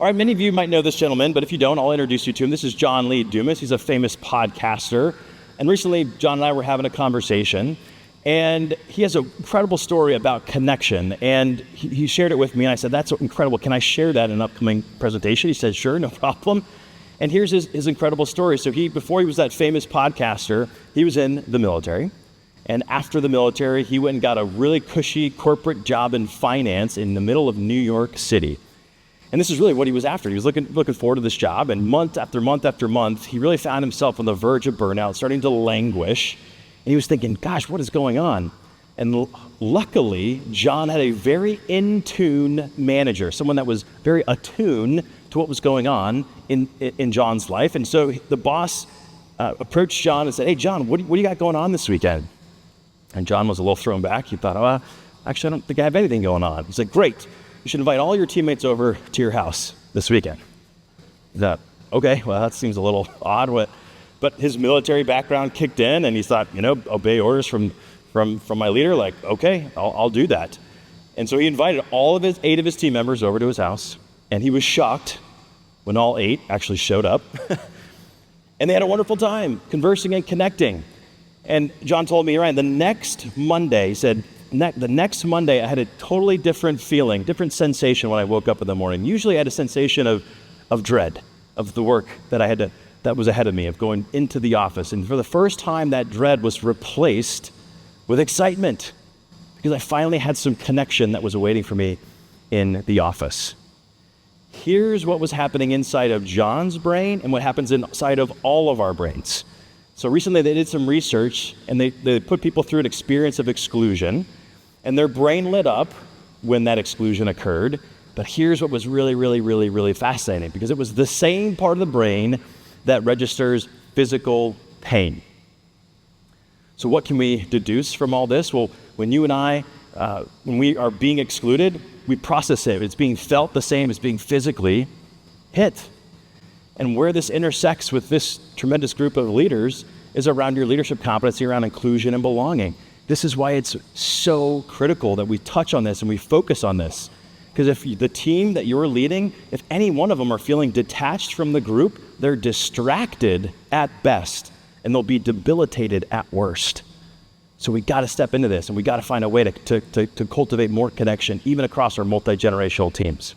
All right, many of you might know this gentleman, but if you don't, I'll introduce you to him. This is John Lee Dumas. He's a famous podcaster. And recently, John and I were having a conversation, and he has an incredible story about connection. And he shared it with me, and I said, that's incredible. Can I share that in an upcoming presentation? He said, sure, no problem. And here's his incredible story. So before he was that famous podcaster, he was in the military. And after the military, he went and got a really cushy corporate job in finance in the middle of New York City. And this is really what he was after. He was looking forward to this job, and month after month after month, he really found himself on the verge of burnout, starting to languish. And he was thinking, gosh, what is going on? And luckily, John had a very in-tune manager, someone that was very attuned to what was going on in John's life. And so the boss approached John and said, hey, John, what do you got going on this weekend? And John was a little thrown back. He thought, actually, I don't think I have anything going on. He said, great. You should invite all your teammates over to your house this weekend. He thought, okay, well, that seems a little odd. But his military background kicked in, and he thought, obey orders from my leader. Like, okay, I'll do that. And so he invited all of 8 of his team members over to his house, and he was shocked when all 8 actually showed up. And they had a wonderful time conversing and connecting. And John told me, Ryan, the next Monday, he said, the next Monday, I had a totally different feeling, different sensation when I woke up in the morning. Usually I had a sensation of dread of the work that was ahead of me, of going into the office. And for the first time, that dread was replaced with excitement because I finally had some connection that was awaiting for me in the office. Here's what was happening inside of John's brain and what happens inside of all of our brains. So recently they did some research, and they put people through an experience of exclusion, and their brain lit up when that exclusion occurred. But here's what was really, really, really, really fascinating, because it was the same part of the brain that registers physical pain. So what can we deduce from all this? Well, when you and I, when we are being excluded, we process it. It's being felt the same as being physically hit. And where this intersects with this tremendous group of leaders is around your leadership competency, around inclusion and belonging. This is why it's so critical that we touch on this and we focus on this. Because if the team that you're leading, if any one of them are feeling detached from the group, they're distracted at best, and they'll be debilitated at worst. So we got to step into this, and we got to find a way to cultivate more connection, even across our multi-generational teams.